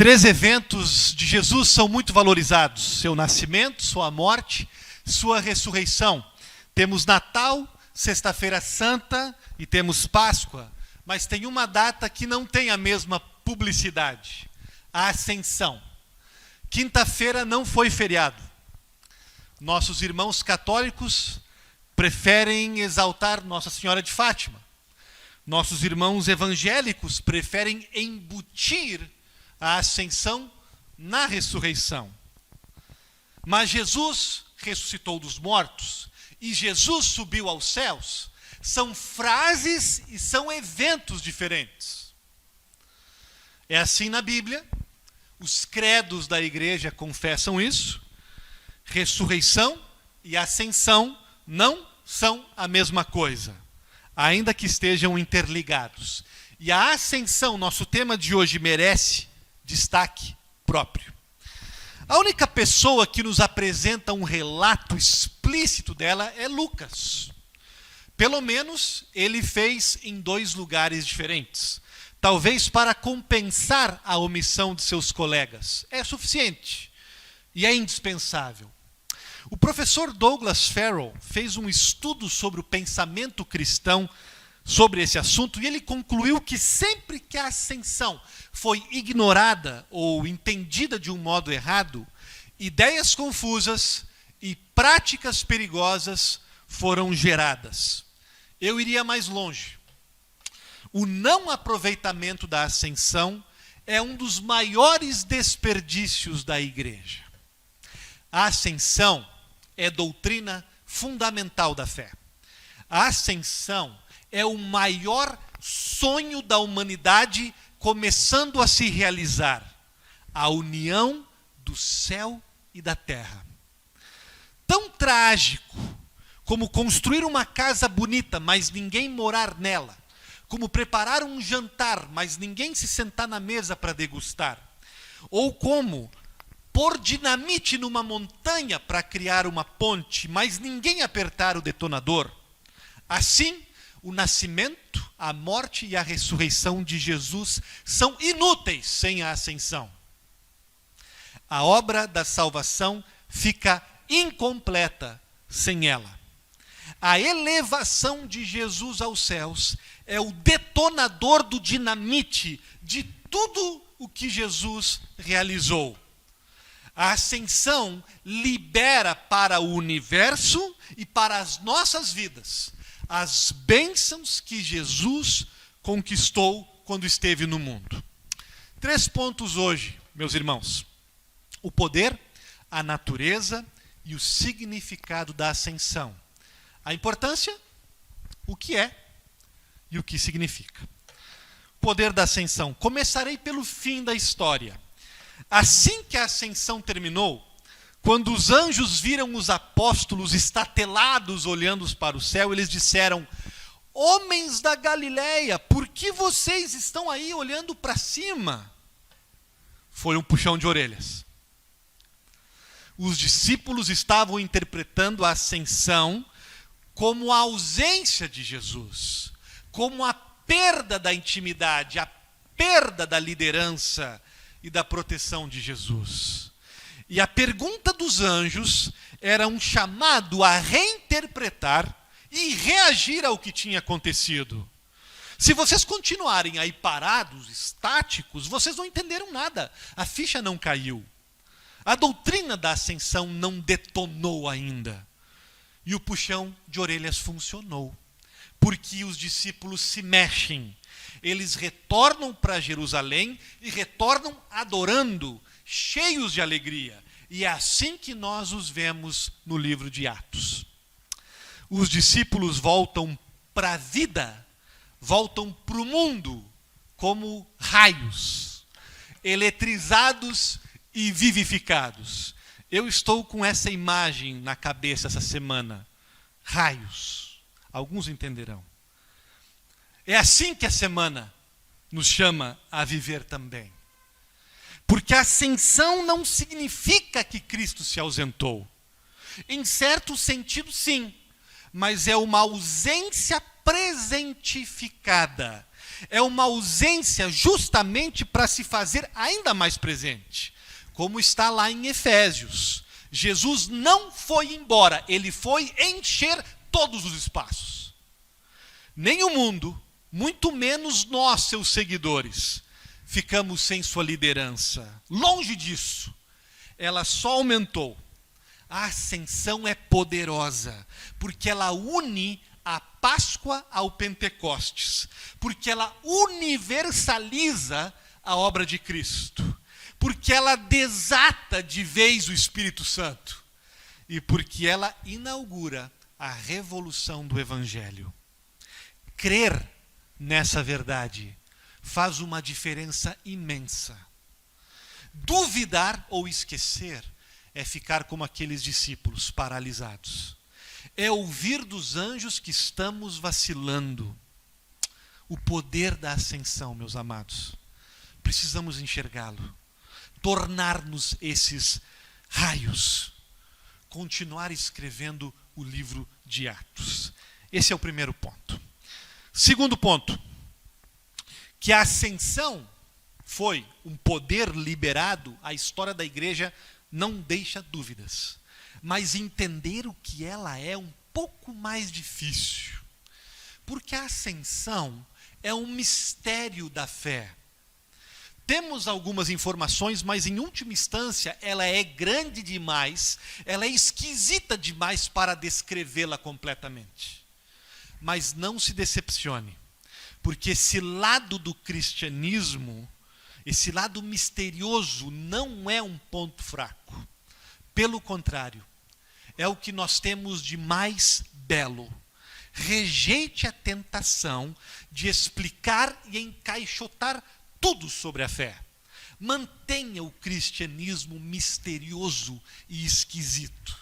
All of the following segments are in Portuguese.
Três eventos de Jesus são muito valorizados: seu nascimento, sua morte, sua ressurreição. Temos Natal, Sexta-feira Santa e temos Páscoa. Mas tem uma data que não tem a mesma publicidade: a Ascensão. Quinta-feira não foi feriado. Nossos irmãos católicos preferem exaltar Nossa Senhora de Fátima. Nossos irmãos evangélicos preferem embutir a Ascensão na ressurreição. Mas Jesus ressuscitou dos mortos e Jesus subiu aos céus. São frases e são eventos diferentes. É assim na Bíblia. Os credos da igreja confessam isso. Ressurreição e ascensão não são a mesma coisa, ainda que estejam interligados. E a ascensão, nosso tema de hoje, merece destaque próprio. A única pessoa que nos apresenta um relato explícito dela é Lucas. Pelo menos ele fez em 2 lugares diferentes. Talvez para compensar a omissão de seus colegas. É suficiente e é indispensável. O professor Douglas Farrell fez um estudo sobre o pensamento cristão sobre esse assunto e ele concluiu que sempre que a ascensão foi ignorada ou entendida de um modo errado, ideias confusas e práticas perigosas foram geradas. Eu iria mais longe. O não aproveitamento da ascensão é um dos maiores desperdícios da igreja. A ascensão é doutrina fundamental da fé. A ascensão é o maior sonho da humanidade começando a se realizar. A união do céu e da terra. Tão trágico como construir uma casa bonita, mas ninguém morar nela. Como preparar um jantar, mas ninguém se sentar na mesa para degustar. Ou como pôr dinamite numa montanha para criar uma ponte, mas ninguém apertar o detonador. Assim, o nascimento, a morte e a ressurreição de Jesus são inúteis sem a ascensão. A obra da salvação fica incompleta sem ela. A elevação de Jesus aos céus é o detonador do dinamite de tudo o que Jesus realizou. A ascensão libera para o universo e para as nossas vidas as bênçãos que Jesus conquistou quando esteve no mundo. 3 pontos hoje, meus irmãos: o poder, a natureza e o significado da ascensão. A importância, o que é e o que significa. Poder da ascensão. Começarei pelo fim da história. Assim que a ascensão terminou, quando os anjos viram os apóstolos estatelados olhando para o céu, eles disseram: homens da Galileia, por que vocês estão aí olhando para cima? Foi um puxão de orelhas. Os discípulos estavam interpretando a ascensão como a ausência de Jesus, como a perda da intimidade, a perda da liderança e da proteção de Jesus. E a pergunta dos anjos era um chamado a reinterpretar e reagir ao que tinha acontecido. Se vocês continuarem aí parados, estáticos, vocês não entenderam nada. A ficha não caiu. A doutrina da ascensão não detonou ainda. E o puxão de orelhas funcionou. Porque os discípulos se mexem. Eles retornam para Jerusalém e retornam adorando, cheios de alegria. E é assim que nós os vemos no livro de Atos. Os discípulos voltam para a vida, voltam para o mundo como raios, eletrizados e vivificados. Eu estou com essa imagem na cabeça essa semana. Raios. Alguns entenderão. É assim que a semana nos chama a viver também. Porque a ascensão não significa que Cristo se ausentou. Em certo sentido, sim. Mas é uma ausência presentificada. É uma ausência justamente para se fazer ainda mais presente, como está lá em Efésios. Jesus não foi embora, ele foi encher todos os espaços. Nem o mundo, muito menos nós, seus seguidores, ficamos sem sua liderança. Longe disso. Ela só aumentou. A ascensão é poderosa, porque ela une a Páscoa ao Pentecostes, porque ela universaliza a obra de Cristo, porque ela desata de vez o Espírito Santo e porque ela inaugura a revolução do Evangelho. Crer nessa verdade faz uma diferença imensa. Duvidar ou esquecer é ficar como aqueles discípulos paralisados. É ouvir dos anjos que estamos vacilando. O poder da ascensão, meus amados, precisamos enxergá-lo, tornar-nos esses raios, continuar escrevendo o livro de Atos. Esse é o primeiro ponto. Segundo ponto, que a ascensão foi um poder liberado, a história da igreja não deixa dúvidas. Mas entender o que ela é um pouco mais difícil. Porque a ascensão é um mistério da fé. Temos algumas informações, mas em última instância ela é grande demais, ela é esquisita demais para descrevê-la completamente. Mas não se decepcione, porque esse lado do cristianismo, esse lado misterioso, não é um ponto fraco. Pelo contrário, é o que nós temos de mais belo. Rejeite a tentação de explicar e encaixotar tudo sobre a fé. Mantenha o cristianismo misterioso e esquisito,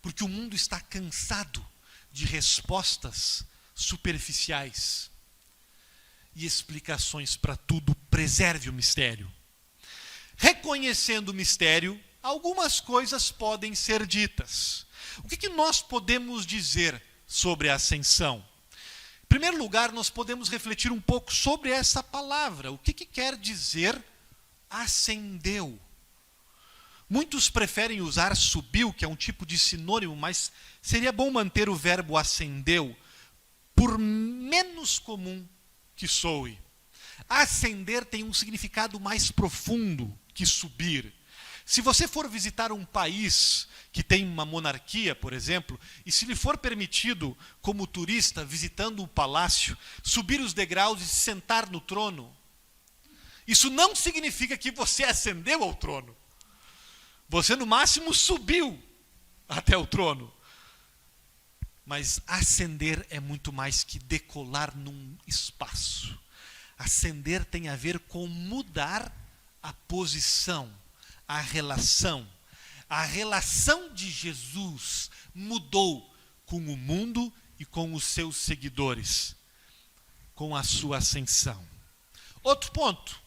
porque o mundo está cansado de respostas superficiais e explicações para tudo. Preserve o mistério. Reconhecendo o mistério, algumas coisas podem ser ditas. O que nós podemos dizer sobre a ascensão? Em primeiro lugar, nós podemos refletir um pouco sobre essa palavra. O que quer dizer ascendeu? Muitos preferem usar subiu, que é um tipo de sinônimo, mas seria bom manter o verbo ascendeu, por menos comum que soe. Ascender tem um significado mais profundo que subir. Se você for visitar um país que tem uma monarquia, por exemplo, e se lhe for permitido, como turista, visitando o palácio, subir os degraus e se sentar no trono, isso não significa que você ascendeu ao trono. Você, no máximo, subiu até o trono. Mas ascender é muito mais que decolar num espaço. Ascender tem a ver com mudar a posição, a relação. A relação de Jesus mudou com o mundo e com os seus seguidores, com a sua ascensão. Outro ponto,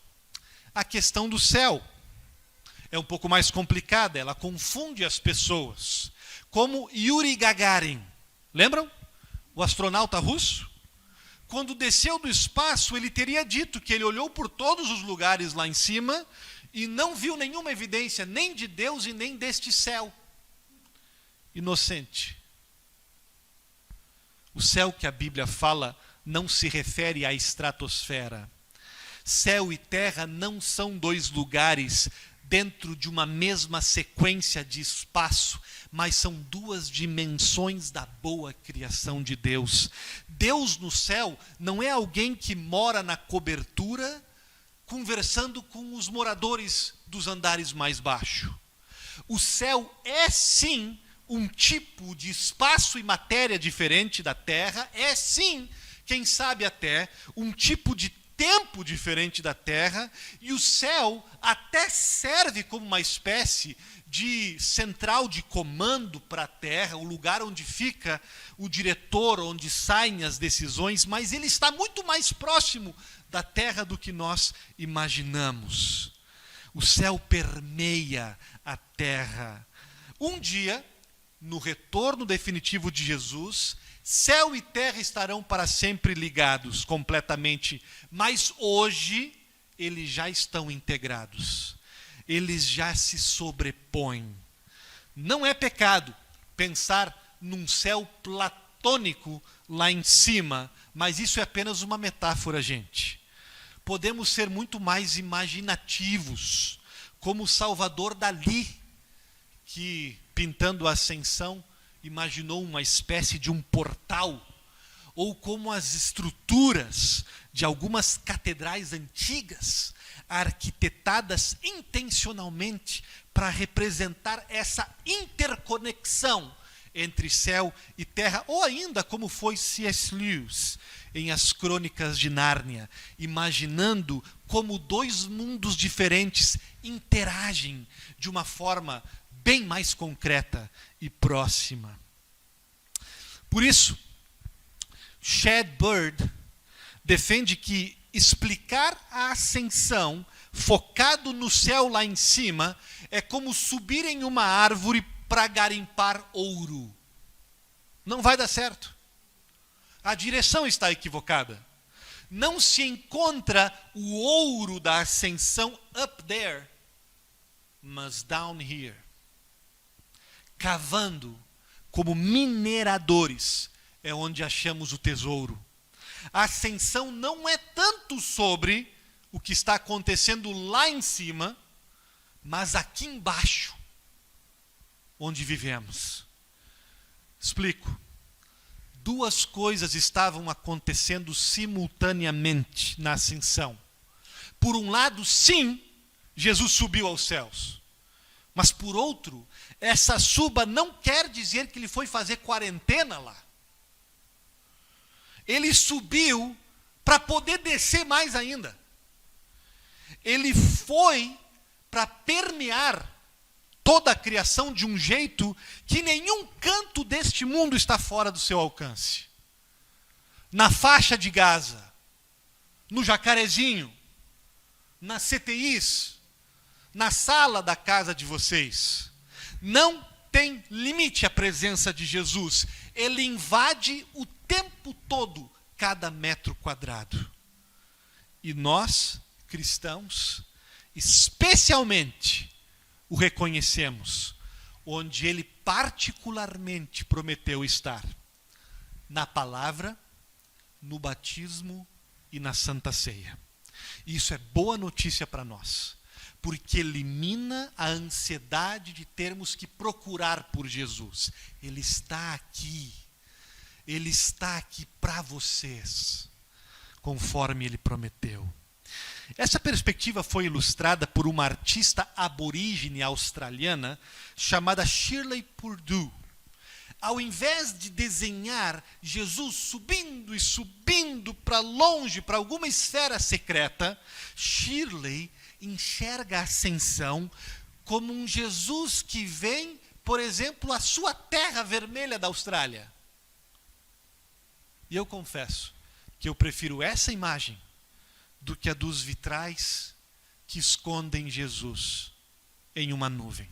a questão do céu. É um pouco mais complicada, ela confunde as pessoas. Como Yuri Gagarin, lembram? O astronauta russo? Quando desceu do espaço, ele teria dito que ele olhou por todos os lugares lá em cima e não viu nenhuma evidência, nem de Deus e nem deste céu. Inocente. O céu que a Bíblia fala não se refere à estratosfera. Céu e terra não são dois lugares dentro de uma mesma sequência de espaço, mas são duas dimensões da boa criação de Deus. Deus no céu não é alguém que mora na cobertura, conversando com os moradores dos andares mais baixos. O céu é sim um tipo de espaço e matéria diferente da terra, é sim, quem sabe até, um tipo de tempo diferente da terra, e o céu até serve como uma espécie de central de comando para a terra, o lugar onde fica o diretor, onde saem as decisões, mas ele está muito mais próximo da terra do que nós imaginamos. O céu permeia a terra. Um dia, no retorno definitivo de Jesus, Céu e terra estarão para sempre ligados completamente, mas hoje eles já estão integrados. Eles já se sobrepõem. Não é pecado pensar num céu platônico lá em cima, mas isso é apenas uma metáfora, gente. Podemos ser muito mais imaginativos, como Salvador Dalí, que, pintando a Ascensão, imaginou uma espécie de um portal, ou como as estruturas de algumas catedrais antigas, arquitetadas intencionalmente para representar essa interconexão entre céu e terra, ou ainda como foi C.S. Lewis em As Crônicas de Nárnia, imaginando como dois mundos diferentes interagem de uma forma bem mais concreta e próxima. Por isso, Chad Bird defende que explicar a ascensão focado no céu lá em cima é como subir em uma árvore para garimpar ouro. Não vai dar certo. A direção está equivocada. Não se encontra o ouro da ascensão up there, mas down here. Cavando como mineradores é onde achamos o tesouro. A ascensão não é tanto sobre o que está acontecendo lá em cima, mas aqui embaixo, onde vivemos. Explico. Duas coisas estavam acontecendo simultaneamente na ascensão. Por um lado, sim, Jesus subiu aos céus. Mas por outro, essa suba não quer dizer que ele foi fazer quarentena lá. Ele subiu para poder descer mais ainda. Ele foi para permear toda a criação de um jeito que nenhum canto deste mundo está fora do seu alcance. Na faixa de Gaza, no Jacarezinho, nas CTIs, na sala da casa de vocês. Não tem limite a presença de Jesus. Ele invade o tempo todo cada metro quadrado. E nós, cristãos, especialmente, o reconhecemos, onde ele particularmente prometeu estar. Na palavra, no batismo e na Santa Ceia. Isso é boa notícia para nós, porque elimina a ansiedade de termos que procurar por Jesus. Ele está aqui. Ele está aqui para vocês, conforme ele prometeu. Essa perspectiva foi ilustrada por uma artista aborígene australiana chamada Shirley Purdue. Ao invés de desenhar Jesus subindo e subindo para longe, para alguma esfera secreta, Shirley enxerga a ascensão como um Jesus que vem, por exemplo, à sua terra vermelha da Austrália. E eu confesso que eu prefiro essa imagem do que a dos vitrais que escondem Jesus em uma nuvem.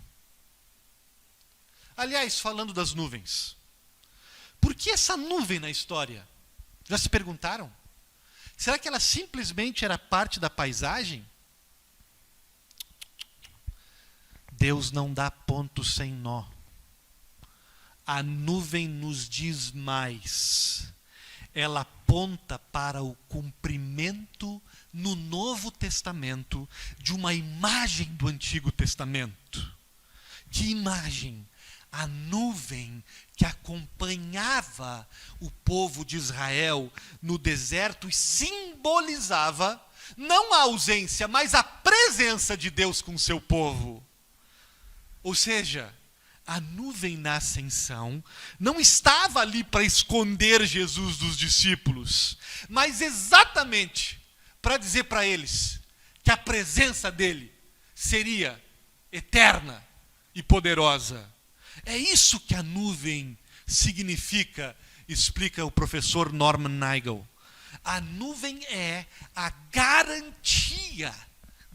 Aliás, falando das nuvens, por que essa nuvem na história? Já se perguntaram? Será que ela simplesmente era parte da paisagem? Deus não dá ponto sem nó. A nuvem nos diz mais. Ela aponta para o cumprimento no Novo Testamento de uma imagem do Antigo Testamento. Que imagem? A nuvem que acompanhava o povo de Israel no deserto e simbolizava não a ausência, mas a presença de Deus com seu povo. Ou seja, a nuvem na ascensão não estava ali para esconder Jesus dos discípulos, mas exatamente para dizer para eles que a presença dele seria eterna e poderosa. É isso que a nuvem significa, explica o professor Norman Nigel. A nuvem é a garantia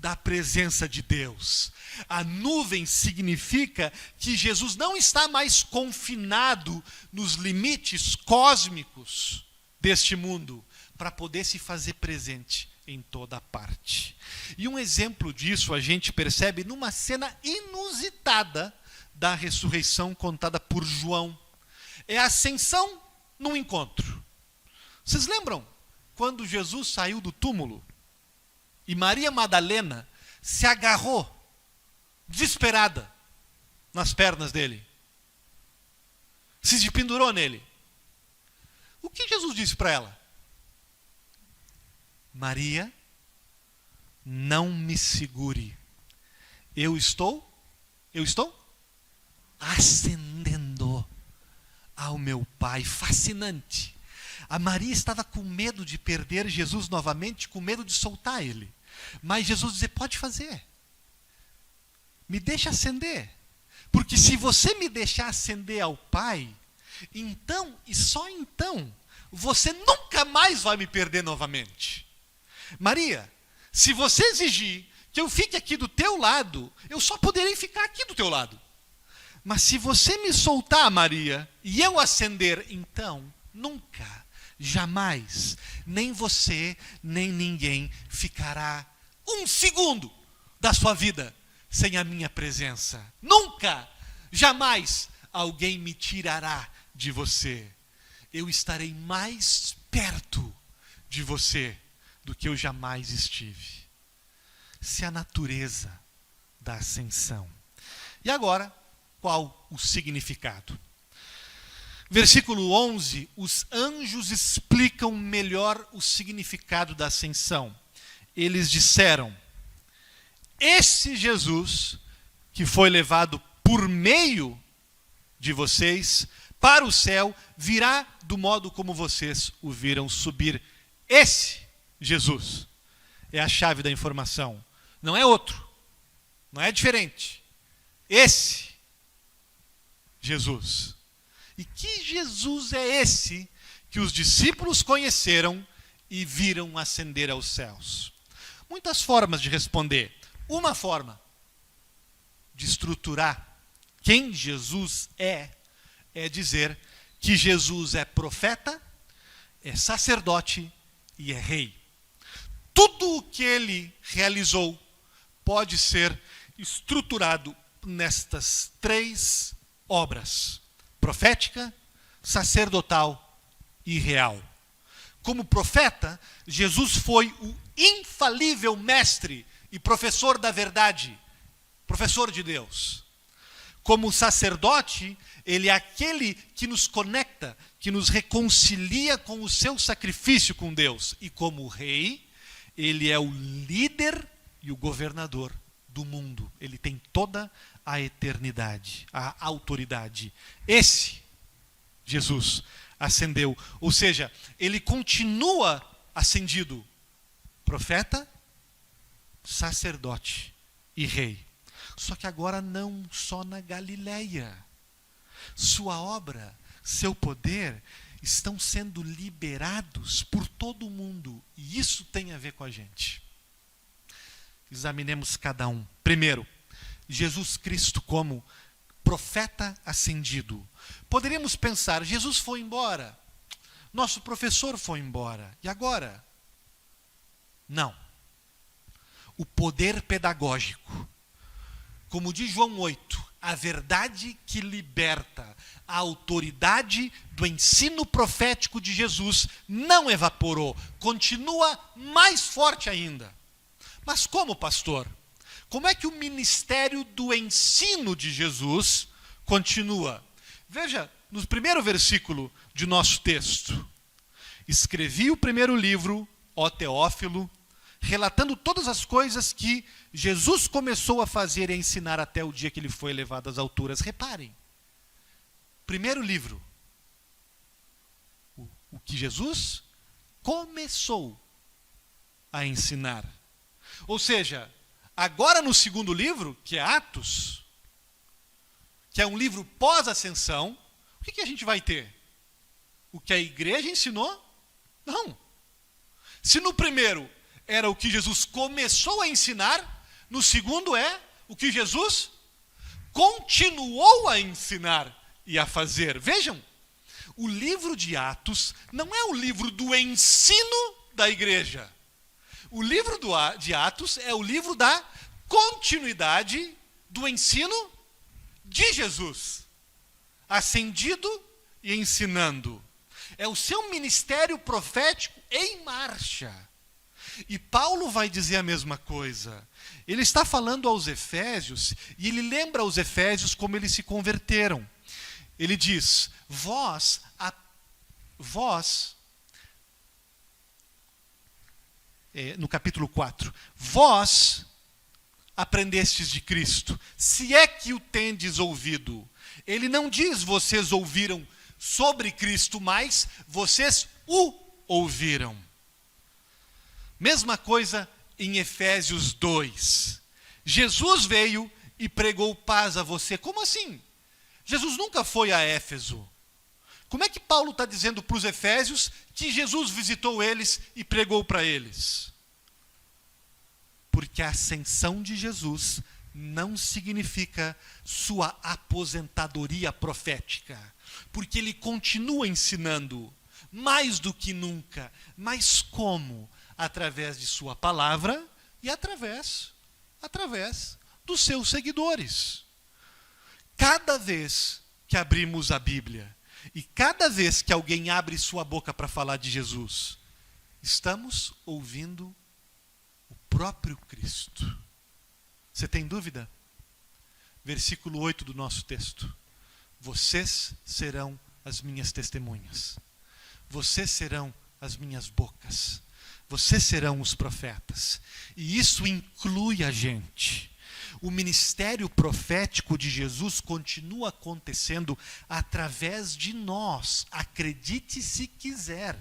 da presença de Deus. A nuvem significa que Jesus não está mais confinado nos limites cósmicos deste mundo, para poder se fazer presente em toda parte. E um exemplo disso a gente percebe numa cena inusitada da ressurreição contada por João. É a ascensão num encontro. Vocês lembram quando Jesus saiu do túmulo e Maria Madalena se agarrou, desesperada, nas pernas dele? Se pendurou nele. O que Jesus disse para ela? Maria, não me segure. Eu estou ascendendo ao meu Pai. Fascinante. A Maria estava com medo de perder Jesus novamente, com medo de soltar ele. Mas Jesus dizia, pode fazer. Me deixa ascender. Porque se você me deixar ascender ao Pai, então, e só então, você nunca mais vai me perder novamente. Maria, se você exigir que eu fique aqui do teu lado, eu só poderei ficar aqui do teu lado. Mas se você me soltar, Maria, e eu ascender, então, nunca, jamais, nem você, nem ninguém ficará um segundo da sua vida sem a minha presença. Nunca, jamais, alguém me tirará de você. Eu estarei mais perto de você do que eu jamais estive. Essa é a natureza da ascensão. E agora, qual o significado? Versículo 11, os anjos explicam melhor o significado da ascensão. Eles disseram, esse Jesus que foi levado por meio de vocês para o céu, virá do modo como vocês o viram subir. Esse Jesus é a chave da informação. Não é outro. Não é diferente. Esse Jesus. E que Jesus é esse que os discípulos conheceram e viram ascender aos céus? Muitas formas de responder. Uma forma de estruturar quem Jesus é dizer que Jesus é profeta, é sacerdote e é rei. Tudo o que ele realizou pode ser estruturado nestas três obras: profética, sacerdotal e real. Como profeta, Jesus foi o infalível mestre e professor da verdade, professor de Deus. Como sacerdote, ele é aquele que nos conecta, que nos reconcilia com o seu sacrifício com Deus. E como rei, ele é o líder e o governador do mundo. Ele tem toda a eternidade, a autoridade. Esse Jesus ascendeu. Ou seja, ele continua ascendido. Profeta, sacerdote e rei. Só que agora não só na Galileia. Sua obra, seu poder estão sendo liberados por todo o mundo. E isso tem a ver com a gente. Examinemos cada um. Primeiro, Jesus Cristo como profeta ascendido. Poderíamos pensar, Jesus foi embora. Nosso professor foi embora. E agora? Não. O poder pedagógico. Como diz João 8, a verdade que liberta, a autoridade do ensino profético de Jesus não evaporou, continua mais forte ainda. Mas como, pastor? Como é que o ministério do ensino de Jesus continua? Veja, no primeiro versículo de nosso texto. Escrevi o primeiro livro, ó Teófilo, relatando todas as coisas que Jesus começou a fazer e a ensinar até o dia que ele foi elevado às alturas. Reparem, primeiro livro, o que Jesus começou a ensinar. Ou seja, agora no segundo livro, que é Atos, que é um livro pós-ascensão, o que a gente vai ter? O que a igreja ensinou? Não. Se no primeiro era o que Jesus começou a ensinar, no segundo é o que Jesus continuou a ensinar e a fazer. Vejam, o livro de Atos não é o livro do ensino da igreja. O livro de Atos é o livro da continuidade do ensino de Jesus, ascendido e ensinando. É o seu ministério profético em marcha. E Paulo vai dizer a mesma coisa. Ele está falando aos Efésios, e ele lembra aos Efésios como eles se converteram. Ele diz, no capítulo 4, vós aprendestes de Cristo, se é que o tendes ouvido. Ele não diz vocês ouviram sobre Cristo, mas vocês o ouviram. Mesma coisa em Efésios 2. Jesus veio e pregou paz a você. Como assim? Jesus nunca foi a Éfeso. Como é que Paulo está dizendo para os Efésios que Jesus visitou eles e pregou para eles? Porque a ascensão de Jesus não significa sua aposentadoria profética. Porque ele continua ensinando mais do que nunca. Mas como? Através de sua palavra e através dos seus seguidores. Cada vez que abrimos a Bíblia e cada vez que alguém abre sua boca para falar de Jesus, estamos ouvindo o próprio Cristo. Você tem dúvida? Versículo 8 do nosso texto. Vocês serão as minhas testemunhas. Vocês serão as minhas bocas. Vocês serão os profetas. E isso inclui a gente. O ministério profético de Jesus continua acontecendo através de nós. Acredite se quiser.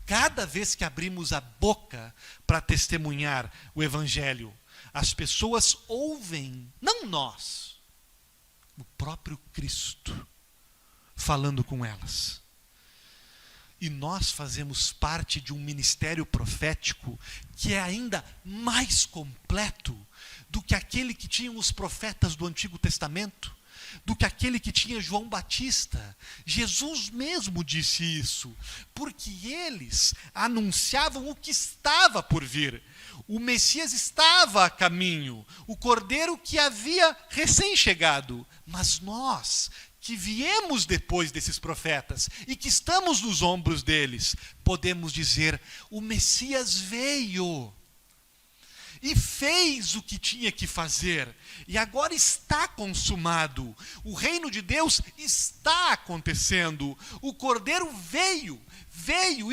Cada vez que abrimos a boca para testemunhar o Evangelho, as pessoas ouvem, não nós, o próprio Cristo falando com elas. E nós fazemos parte de um ministério profético que é ainda mais completo do que aquele que tinham os profetas do Antigo Testamento, do que aquele que tinha João Batista. Jesus mesmo disse isso, porque eles anunciavam o que estava por vir. O Messias estava a caminho, o Cordeiro que havia recém-chegado. Mas nós, que viemos depois desses profetas e que estamos nos ombros deles, podemos dizer, o Messias veio e fez o que tinha que fazer, e agora está consumado. O reino de Deus está acontecendo. O Cordeiro veio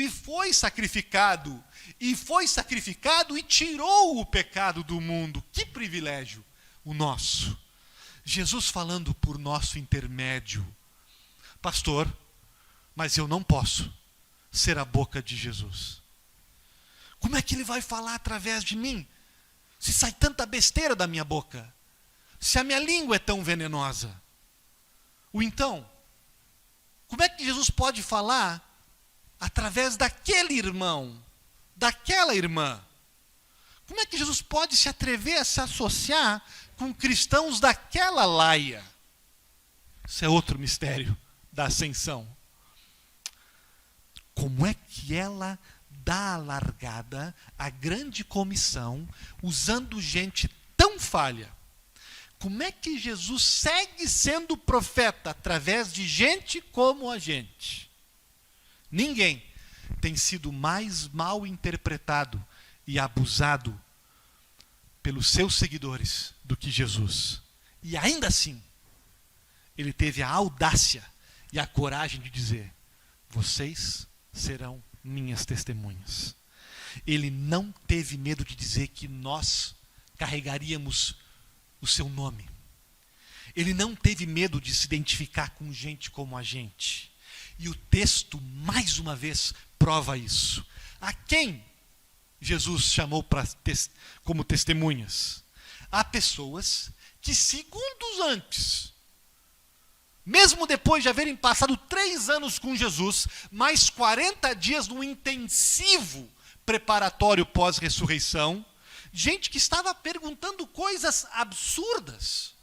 e foi sacrificado, e tirou o pecado do mundo. Que privilégio o nosso. Jesus falando por nosso intermédio. Pastor, mas eu não posso ser a boca de Jesus. Como é que ele vai falar através de mim? Se sai tanta besteira da minha boca, se a minha língua é tão venenosa. Ou então, como é que Jesus pode falar através daquele irmão, daquela irmã? Como é que Jesus pode se atrever a se associar com cristãos daquela laia? Isso é outro mistério da ascensão. Como é que ela dá a largada à grande comissão, usando gente tão falha? Como é que Jesus segue sendo profeta através de gente como a gente? Ninguém tem sido mais mal interpretado e abusado pelos seus seguidores do que Jesus. E ainda assim, ele teve a audácia e a coragem de dizer, vocês serão minhas testemunhas. Ele não teve medo de dizer que nós carregaríamos o seu nome. Ele não teve medo de se identificar com gente como a gente. E o texto, mais uma vez, prova isso. A quem Jesus chamou como testemunhas? Há pessoas que segundos antes, mesmo depois de haverem passado 3 anos com Jesus, mais 40 dias num intensivo preparatório pós-ressurreição, gente que estava perguntando coisas absurdas,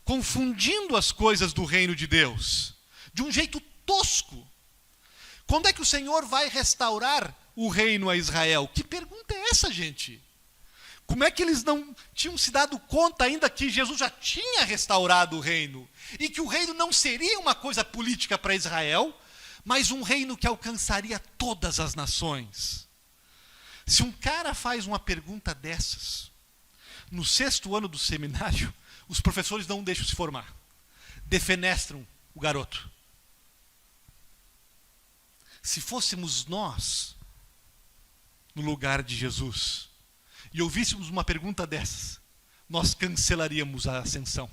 confundindo as coisas do reino de Deus, de um jeito tosco. Quando é que o Senhor vai restaurar o reino a Israel? Que pergunta é essa, gente? Como é que eles não tinham se dado conta ainda que Jesus já tinha restaurado o reino? E que o reino não seria uma coisa política para Israel, mas um reino que alcançaria todas as nações. Se um cara faz uma pergunta dessas, no 6º ano do seminário, os professores não deixam se formar. Defenestram o garoto. Se fôssemos nós, no lugar de Jesus, e ouvíssemos uma pergunta dessas, nós cancelaríamos a ascensão.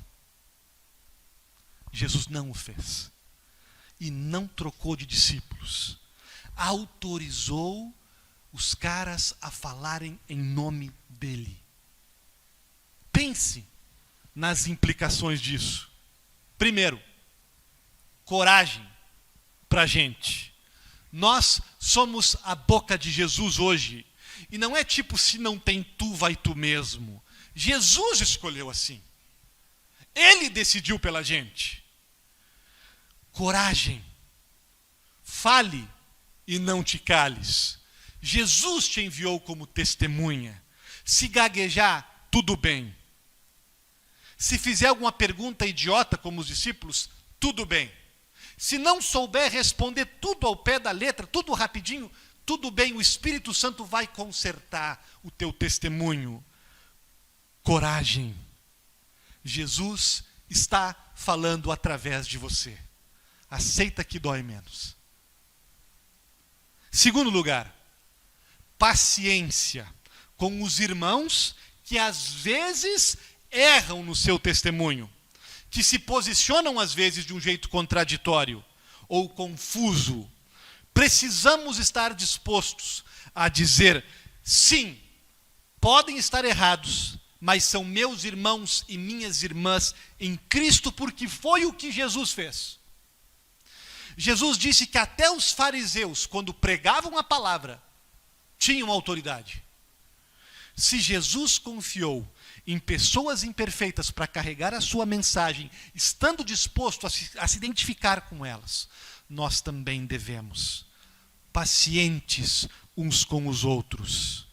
Jesus não o fez. E não trocou de discípulos. Autorizou os caras a falarem em nome dele. Pense nas implicações disso. Primeiro, coragem para a gente. Nós somos a boca de Jesus hoje. E não é tipo, se não tem tu, vai tu mesmo. Jesus escolheu assim. Ele decidiu pela gente. Coragem. Fale e não te cales. Jesus te enviou como testemunha. Se gaguejar, tudo bem. Se fizer alguma pergunta idiota como os discípulos, tudo bem. Se não souber responder tudo ao pé da letra, tudo rapidinho, tudo bem, o Espírito Santo vai consertar o teu testemunho. Coragem. Jesus está falando através de você. Aceita que dói menos. Segundo lugar, paciência com os irmãos que às vezes erram no seu testemunho, que se posicionam às vezes de um jeito contraditório ou confuso. Precisamos estar dispostos a dizer, sim, podem estar errados, mas são meus irmãos e minhas irmãs em Cristo, porque foi o que Jesus fez. Jesus disse que até os fariseus, quando pregavam a palavra, tinham autoridade. Se Jesus confiou em pessoas imperfeitas para carregar a sua mensagem, estando disposto a se identificar com elas, nós também devemos. Pacientes uns com os outros.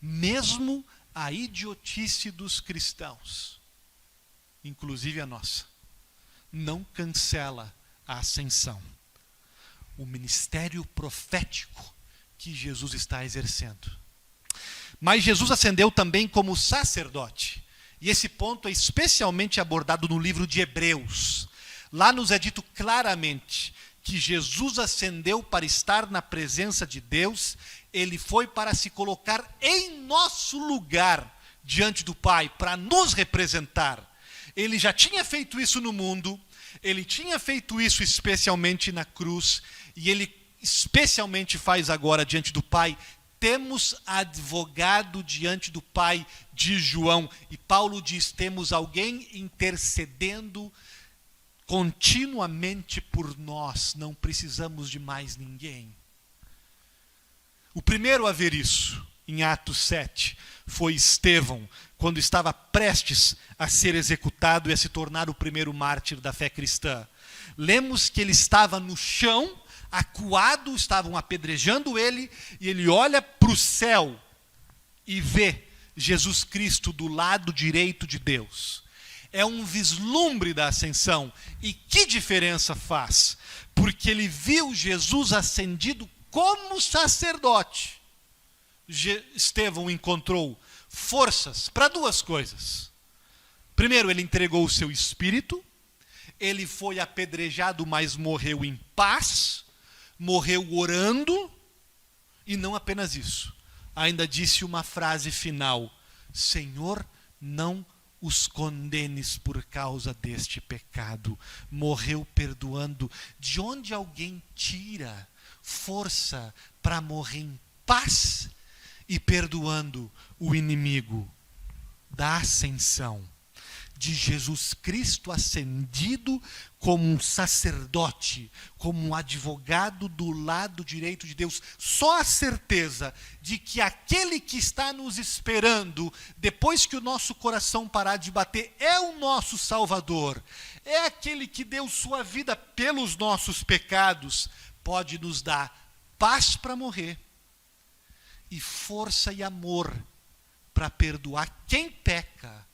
Mesmo a idiotice dos cristãos, inclusive a nossa, não cancela a ascensão. O ministério profético que Jesus está exercendo. Mas Jesus ascendeu também como sacerdote. E esse ponto é especialmente abordado no livro de Hebreus. Lá nos é dito claramente que Jesus ascendeu para estar na presença de Deus. Ele foi para se colocar em nosso lugar diante do Pai, para nos representar. Ele já tinha feito isso no mundo, ele tinha feito isso especialmente na cruz, e ele especialmente faz agora diante do Pai. Temos advogado diante do Pai, diz João, e Paulo diz, temos alguém intercedendo continuamente por nós, não precisamos de mais ninguém. O primeiro a ver isso, em Atos 7, foi Estevão, quando estava prestes a ser executado e a se tornar o primeiro mártir da fé cristã. Lemos que ele estava no chão, acuado, estavam apedrejando ele, e ele olha para o céu e vê Jesus Cristo do lado direito de Deus. É um vislumbre da ascensão. E que diferença faz? Porque ele viu Jesus ascendido como sacerdote. Estevão encontrou forças para duas coisas. Primeiro, ele entregou o seu espírito, ele foi apedrejado, mas morreu em paz, morreu orando, e não apenas isso, ainda disse uma frase final: Senhor, não os condenes por causa deste pecado. Morreu perdoando. De onde alguém tira força para morrer em paz e perdoando o inimigo? Da ascensão. de Jesus Cristo ascendido como um sacerdote, como um advogado do lado direito de Deus. Só a certeza de que aquele que está nos esperando, depois que o nosso coração parar de bater, é o nosso Salvador, é aquele que deu sua vida pelos nossos pecados, pode nos dar paz para morrer e força e amor para perdoar quem peca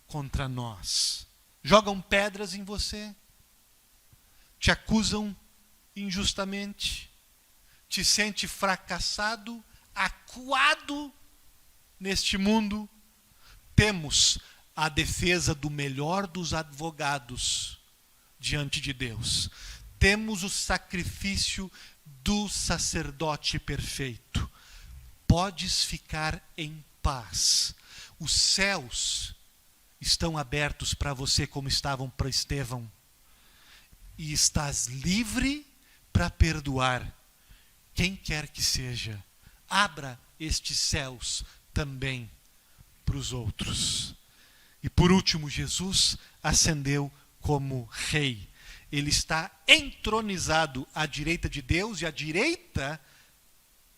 contra nós. Jogam pedras em você, te acusam injustamente, te sente fracassado, acuado neste mundo. Temos a defesa do melhor dos advogados diante de Deus. Temos o sacrifício do sacerdote perfeito. Podes ficar em paz. Os céus estão abertos para você como estavam para Estevão. E estás livre para perdoar quem quer que seja. Abra estes céus também para os outros. E por último, Jesus ascendeu como rei. Ele está entronizado à direita de Deus, e a direita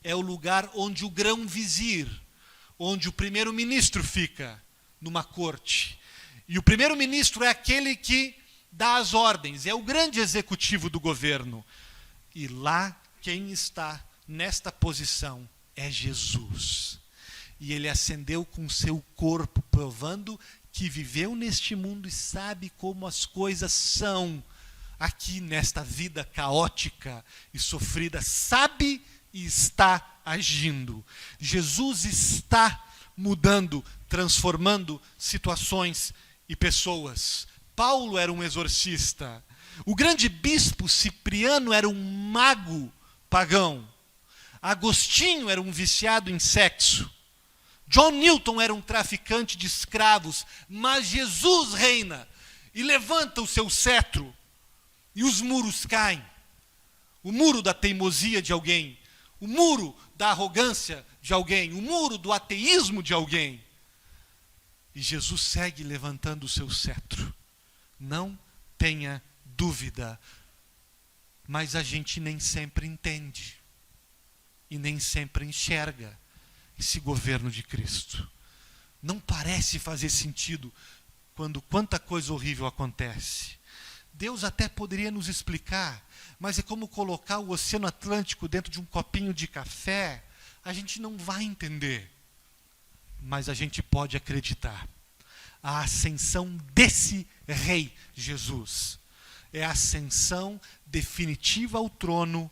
é o lugar onde o grão-vizir, onde o primeiro-ministro fica numa corte. E o primeiro-ministro é aquele que dá as ordens, é o grande executivo do governo. E lá quem está nesta posição é Jesus. E ele ascendeu com seu corpo, provando que viveu neste mundo e sabe como as coisas são aqui nesta vida caótica e sofrida. Sabe e está agindo. Jesus está mudando, transformando situações e pessoas. Paulo era um exorcista. O grande bispo Cipriano era um mago pagão. Agostinho era um viciado em sexo. John Newton era um traficante de escravos. Mas Jesus reina e levanta o seu cetro e os muros caem. O muro da teimosia de alguém, o muro da arrogância de alguém, o muro do ateísmo de alguém. E Jesus segue levantando o seu cetro. Não tenha dúvida. Mas a gente nem sempre entende e nem sempre enxerga esse governo de Cristo. Não parece fazer sentido quando quanta coisa horrível acontece. Deus até poderia nos explicar, mas é como colocar o Oceano Atlântico dentro de um copinho de café. A gente não vai entender, mas a gente pode acreditar. A ascensão desse Rei Jesus é a ascensão definitiva ao trono,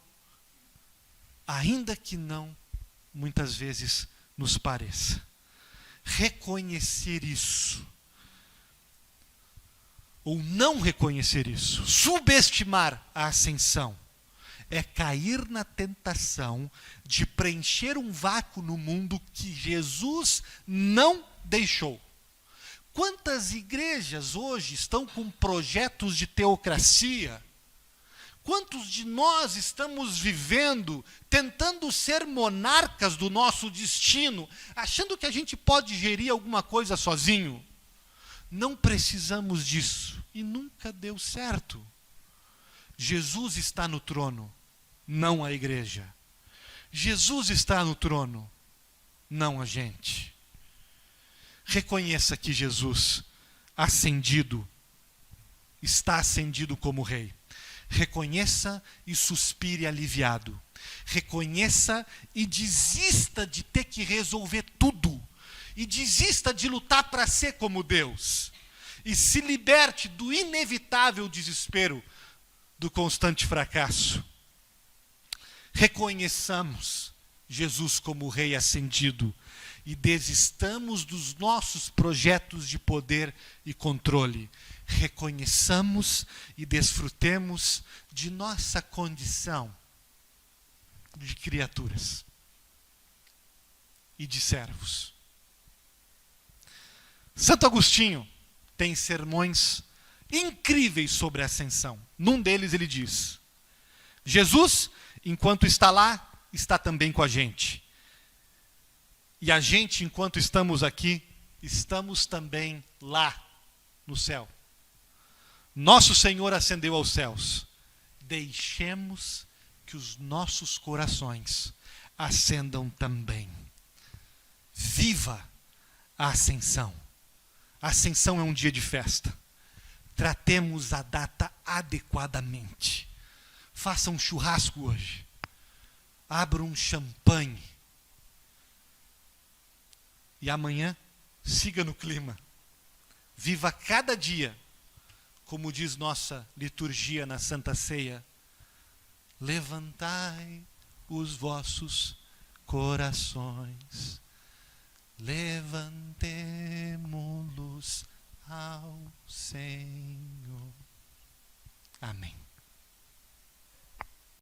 ainda que não, muitas vezes, nos pareça. Reconhecer isso, ou não reconhecer isso, subestimar a ascensão, é cair na tentação de preencher um vácuo no mundo que Jesus não deixou. Quantas igrejas hoje estão com projetos de teocracia? Quantos de nós estamos vivendo, tentando ser monarcas do nosso destino, achando que a gente pode gerir alguma coisa sozinho? Não precisamos disso, e nunca deu certo. Jesus está no trono, não a igreja. Jesus está no trono, não a gente. Reconheça que Jesus, ascendido, está ascendido como rei. Reconheça e suspire aliviado. Reconheça e desista de ter que resolver tudo. E desista de lutar para ser como Deus. E se liberte do inevitável desespero do constante fracasso. Reconheçamos Jesus como Rei ascendido e desistamos dos nossos projetos de poder e controle. Reconheçamos e desfrutemos de nossa condição de criaturas e de servos. Santo Agostinho tem sermões incríveis sobre a ascensão. Num deles ele diz: Jesus, enquanto está lá, está também com a gente. E a gente, enquanto estamos aqui, estamos também lá, no céu. Nosso Senhor ascendeu aos céus. Deixemos que os nossos corações ascendam também. Viva a ascensão. A ascensão é um dia de festa. Tratemos a data adequadamente. Faça um churrasco hoje. Abra um champanhe. E amanhã, siga no clima. Viva cada dia, como diz nossa liturgia na Santa Ceia. Levantai os vossos corações. Levantemo-los ao Senhor. Amém.